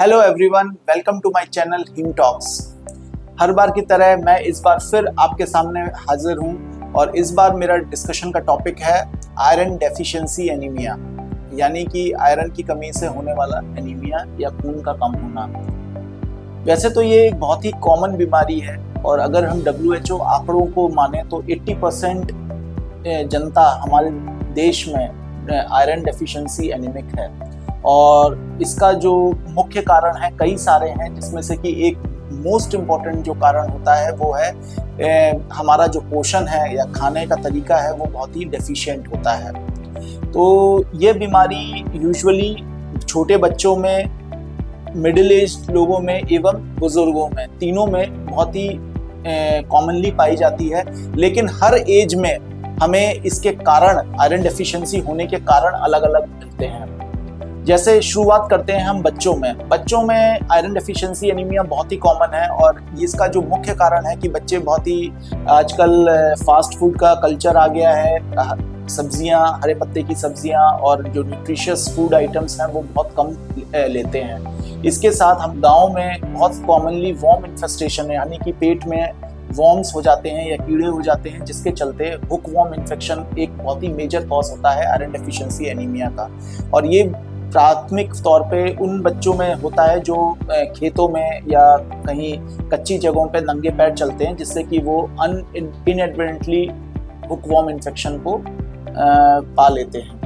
Hello everyone, welcome to my channel Him Talks. हर बार की तरह मैं इस बार फिर आपके सामने हाजिर हूं और इस बार मेरा डिस्कशन का टॉपिक है आयरन डेफिशिएंसी एनीमिया, यानी कि आयरन की कमी से होने वाला एनीमिया या खून का कम होना। वैसे तो ये एक बहुत ही कॉमन बीमारी है और अगर हम WHO आंकड़ों को माने तो 80% जनता हमारे देश में आयरन डेफिशिएंसी एनीमिक है और इसका जो मुख्य कारण है कई सारे हैं, जिसमें से कि एक मोस्ट इम्पॉर्टेंट जो कारण होता है वो है हमारा जो पोषण है या खाने का तरीका है वो बहुत ही डेफिशिएंट होता है। तो ये बीमारी यूजुअली छोटे बच्चों में, मिडिल एज लोगों में एवं बुजुर्गों में, तीनों में बहुत ही कॉमनली पाई जाती है। लेकिन हर एज में हमें इसके कारण, आयरन डेफिशिएंसी होने के कारण अलग अलग मिलते हैं। जैसे शुरुआत करते हैं हम बच्चों में आयरन डेफिशिएंसी एनीमिया बहुत ही कॉमन है और इसका जो मुख्य कारण है कि बच्चे बहुत ही आजकल फास्ट फूड का कल्चर आ गया है, सब्जियां, हरे पत्ते की सब्जियां और जो न्यूट्रिशियस फूड आइटम्स हैं वो बहुत कम लेते हैं। इसके साथ हम गाँव में बहुत कॉमनली वॉर्म इन्फेस्टेशन है, यानी कि पेट में वॉर्म्स हो जाते हैं या कीड़े हो जाते हैं, जिसके चलते हुक वॉर्म इन्फेक्शन एक बहुत ही मेजर कॉज होता है आयरन डेफिशिएंसी एनीमिया का। और ये प्राथमिक तौर पे उन बच्चों में होता है जो खेतों में या कहीं कच्ची जगहों पे नंगे पैर चलते हैं, जिससे कि वो इनएडवर्टेंटली हुक वॉर्म इन्फेक्शन को पा लेते हैं।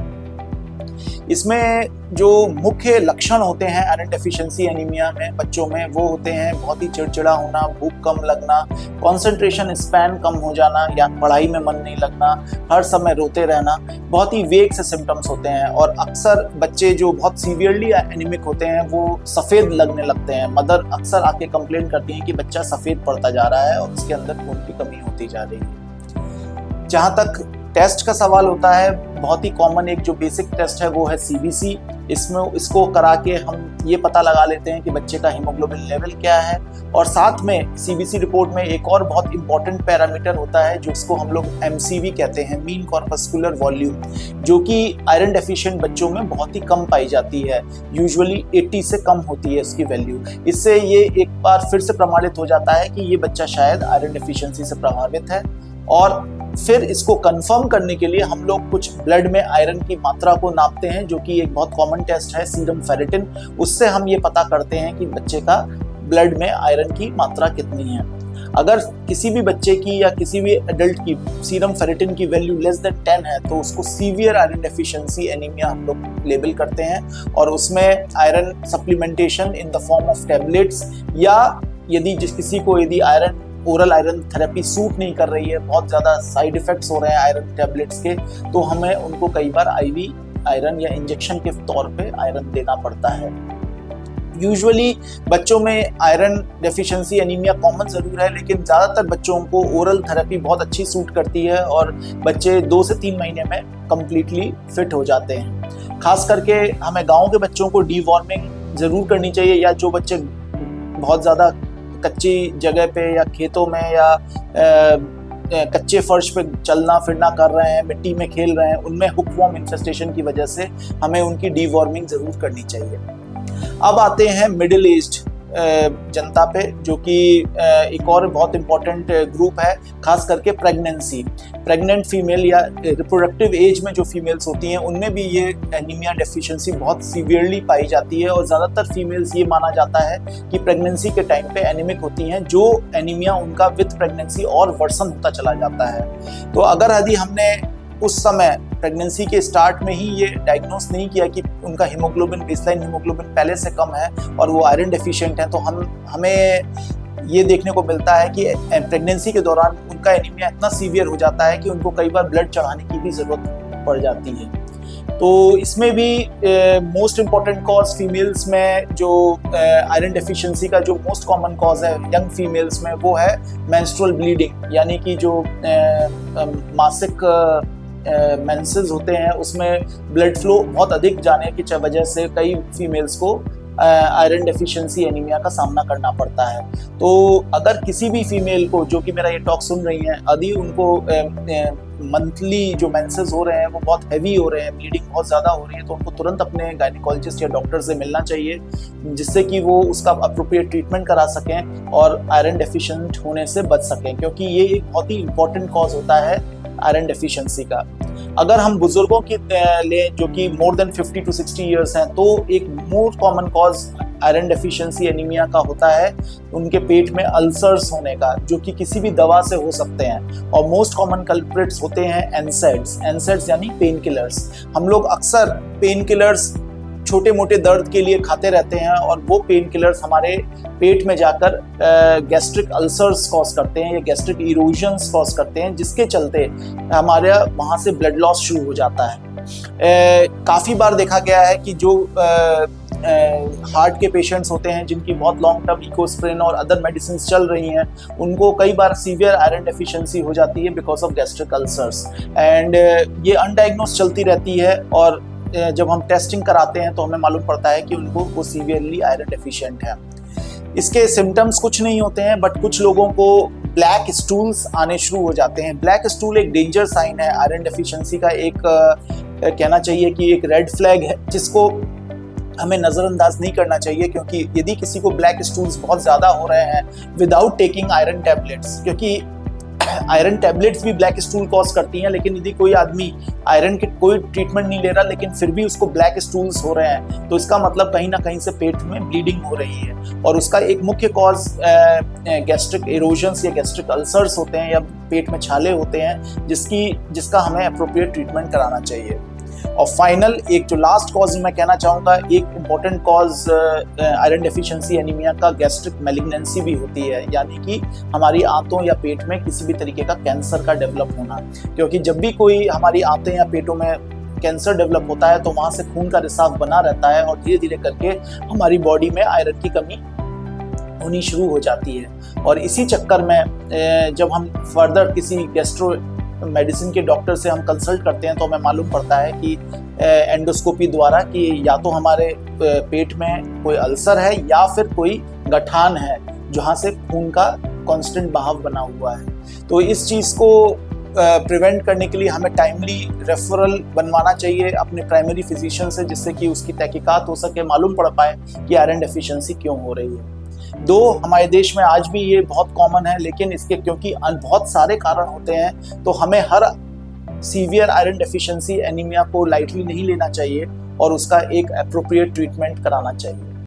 इसमें जो मुख्य लक्षण होते हैं आयरन डेफिशिएंसी एनीमिया में बच्चों में, वो होते हैं बहुत ही चिड़चिड़ा होना, भूख कम लगना, कंसंट्रेशन स्पैन कम हो जाना या पढ़ाई में मन नहीं लगना, हर समय रोते रहना, बहुत ही वेग से सिम्टम्स होते हैं। और अक्सर बच्चे जो बहुत सीवियरली एनीमिक होते हैं वो सफ़ेद लगने लगते हैं। मदर अक्सर आके कंप्लेन करती हैं कि बच्चा सफ़ेद पड़ता जा रहा है और उसके अंदर खून की कमी होती जा रही है। जहाँ तक टेस्ट का सवाल होता है, बहुत ही कॉमन एक जो बेसिक टेस्ट है वो है CBC। इसको करा के हम ये पता लगा लेते हैं कि बच्चे का हीमोग्लोबिन लेवल क्या है। और साथ में CBC रिपोर्ट में एक और बहुत इंपॉर्टेंट पैरामीटर होता है जिसको हम लोग MCV कहते हैं, मीन कॉर्पस्कुलर वॉल्यूम, जो कि आयरन डेफिशिएंट बच्चों में बहुत ही कम पाई जाती है। यूजुअली 80 से कम होती है इसकी वैल्यू। इससे ये एक बार फिर से प्रमाणित हो जाता है कि ये बच्चा शायद आयरन डेफिशिएंसी से प्रभावित है। और फिर इसको कंफर्म करने के लिए हम लोग कुछ ब्लड में आयरन की मात्रा को नापते हैं, जो कि एक बहुत कॉमन टेस्ट है, सीरम फेरिटिन। उससे हम ये पता करते हैं कि बच्चे का ब्लड में आयरन की मात्रा कितनी है। अगर किसी भी बच्चे की या किसी भी एडल्ट की सीरम फेरिटिन की वैल्यू लेस देन 10 है तो उसको सीवियर आयरन डेफिशिएंसी एनीमिया हम लोग लेबल करते हैं। और उसमें iron supplementation in the form of tablets, या यदि किसी को यदि ओरल आयरन थेरेपी सूट नहीं कर रही है, बहुत ज़्यादा साइड इफ़ेक्ट्स हो रहे हैं आयरन टैबलेट्स के, तो हमें उनको कई बार IV आयरन या इंजेक्शन के तौर पे आयरन देना पड़ता है। यूजुअली बच्चों में आयरन डेफिशिएंसी एनीमिया कॉमन ज़रूर है, लेकिन ज़्यादातर बच्चों को ओरल थेरेपी बहुत अच्छी सूट करती है और बच्चे 2 से 3 महीने में कम्प्लीटली फिट हो जाते हैं। खास करके हमें गाँव के बच्चों को डीवॉर्मिंग ज़रूर करनी चाहिए, या जो बच्चे बहुत ज़्यादा कच्ची जगह पे या खेतों में या कच्चे फर्श पे चलना फिरना कर रहे हैं, मिट्टी में खेल रहे हैं, उनमें हुक वॉर्म इन्फेस्टेशन की वजह से हमें उनकी डीवॉर्मिंग ज़रूर करनी चाहिए। अब आते हैं मिडिल एज्ड जनता पे, जो कि एक और बहुत इम्पॉर्टेंट ग्रुप है, खास करके प्रेग्नेंट फीमेल या रिप्रोडक्टिव एज में जो फीमेल्स होती हैं उनमें भी ये एनीमिया डेफिशिएंसी बहुत सीवियरली पाई जाती है। और ज़्यादातर फीमेल्स ये माना जाता है कि प्रेगनेंसी के टाइम पे एनीमिक होती हैं, जो एनीमिया उनका विद प्रेगनेंसी और वर्सन होता चला जाता है। तो अगर यदि हमने उस समय प्रेगनेंसी के स्टार्ट में ही ये डायग्नोस नहीं किया कि उनका हीमोग्लोबिन, बेसलाइन हीमोग्लोबिन पहले से कम है और वो आयरन डेफिशिएंट है, तो हमें ये देखने को मिलता है कि प्रेगनेंसी के दौरान उनका एनीमिया इतना सीवियर हो जाता है कि उनको कई बार ब्लड चढ़ाने की भी ज़रूरत पड़ जाती है। तो इसमें भी मोस्ट इम्पॉर्टेंट कॉज फीमेल्स में जो आयरन डेफिशिएंसी का जो मोस्ट कॉमन कॉज है यंग फीमेल्स में, वो है मेंस्ट्रुअल ब्लीडिंग, यानी कि जो मासिक मेंसेस होते हैं उसमें ब्लड फ्लो बहुत अधिक जाने की वजह से कई फीमेल्स को आयरन डेफिशिएंसी एनीमिया का सामना करना पड़ता है। तो अगर किसी भी फीमेल को जो कि मेरा ये टॉक सुन रही हैं, यदि उनको मंथली जो मेंसेस हो रहे हैं वो बहुत हैवी हो रहे हैं, ब्लीडिंग बहुत ज़्यादा हो रही है, तो उनको तुरंत अपने गायनिकोलॉजिस्ट या डॉक्टर से मिलना चाहिए, जिससे कि वो उसका अप्रोप्रिएट ट्रीटमेंट करा सकें और आयरन डेफिशिएंट होने से बच सकें, क्योंकि ये एक बहुत ही इंपॉर्टेंट कॉज होता है आयरन डेफिशिएंसी का। अगर हम बुजुर्गों की लें जो कि मोर देन 50 to 60 ईयर्स हैं, तो एक more common cause iron deficiency anaemia का होता है उनके पेट में अल्सर्स होने का, जो कि किसी भी दवा से हो सकते हैं। और मोस्ट कॉमन कल्प्रिट्स होते हैं एनसेड्स यानी पेन किलर्स। हम लोग अक्सर पेन किलर्स छोटे मोटे दर्द के लिए खाते रहते हैं और वो पेन किलर्स हमारे पेट में जाकर गैस्ट्रिक अल्सर्स कॉज करते हैं या गैस्ट्रिक इरोजन्स कॉज करते हैं, जिसके चलते हमारे वहाँ से ब्लड लॉस शुरू हो जाता है। काफ़ी बार देखा गया है कि जो हार्ट के पेशेंट्स होते हैं जिनकी बहुत लॉन्ग टर्म इकोस्प्रिन और अदर मेडिसिन चल रही हैं, उनको कई बार सीवियर आयरन डेफिशिएंसी हो जाती है because of gastric ulcers. And ये अनडायग्नोस चलती रहती है और जब हम टेस्टिंग कराते हैं तो हमें मालूम पड़ता है कि उनको वो सीवियरली आयरन डेफिशिएंट है। इसके सिम्टम्स कुछ नहीं होते हैं, बट कुछ लोगों को ब्लैक स्टूल्स आने शुरू हो जाते हैं। ब्लैक स्टूल एक डेंजर साइन है आयरन डेफिशिएंसी का, एक कहना चाहिए कि एक रेड फ्लैग है जिसको हमें नज़रअंदाज नहीं करना चाहिए, क्योंकि यदि किसी को ब्लैक स्टूल्स बहुत ज़्यादा हो रहे हैं विदाउट टेकिंग आयरन टैबलेट्स, क्योंकि आयरन टैबलेट्स भी ब्लैक स्टूल कॉज करती हैं, लेकिन यदि कोई आदमी आयरन के कोई ट्रीटमेंट नहीं ले रहा लेकिन फिर भी उसको ब्लैक स्टूल्स हो रहे हैं, तो इसका मतलब कहीं ना कहीं से पेट में ब्लीडिंग हो रही है। और उसका एक मुख्य कॉज गैस्ट्रिक इरोजन्स या गैस्ट्रिक अल्सर्स होते हैं या पेट में छाले होते हैं, जिसका हमें अप्रोप्रिएट ट्रीटमेंट कराना चाहिए। और फाइनल एक जो लास्ट कॉज मैं कहना चाहूँगा, एक important cause iron deficiency anaemia का गैस्ट्रिक मैलिग्नेंसी भी होती है, यानी कि हमारी आंतों या पेट में किसी भी तरीके का कैंसर का डेवलप होना। क्योंकि जब भी कोई हमारी आंतें या पेटों में कैंसर डेवलप होता है तो वहाँ से खून का रिसाव बना रहता है और धीरे धीरे करके हमारी बॉडी में आयरन की कमी होनी शुरू हो जाती है। और इसी चक्कर में जब हम फर्दर किसी गैस्ट्रो मेडिसिन के डॉक्टर से हम कंसल्ट करते हैं तो हमें मालूम पड़ता है कि एंडोस्कोपी द्वारा कि या तो हमारे पेट में कोई अल्सर है या फिर कोई गठान है जहाँ से खून का कांस्टेंट बहाव बना हुआ है। तो इस चीज़ को प्रिवेंट करने के लिए हमें टाइमली रेफरल बनवाना चाहिए अपने प्राइमरी फिजिशियन से, जिससे कि उसकी तहकीकात हो सके, मालूम पड़ पाए कि आयरन डेफिशिएंसी क्यों हो रही है। दो हमारे देश में आज भी ये बहुत कॉमन है, लेकिन इसके क्योंकि बहुत सारे कारण होते हैं तो हमें हर सीवियर आयरन डेफिशिएंसी एनीमिया को लाइटली नहीं लेना चाहिए और उसका एक एप्रोप्रिएट ट्रीटमेंट कराना चाहिए।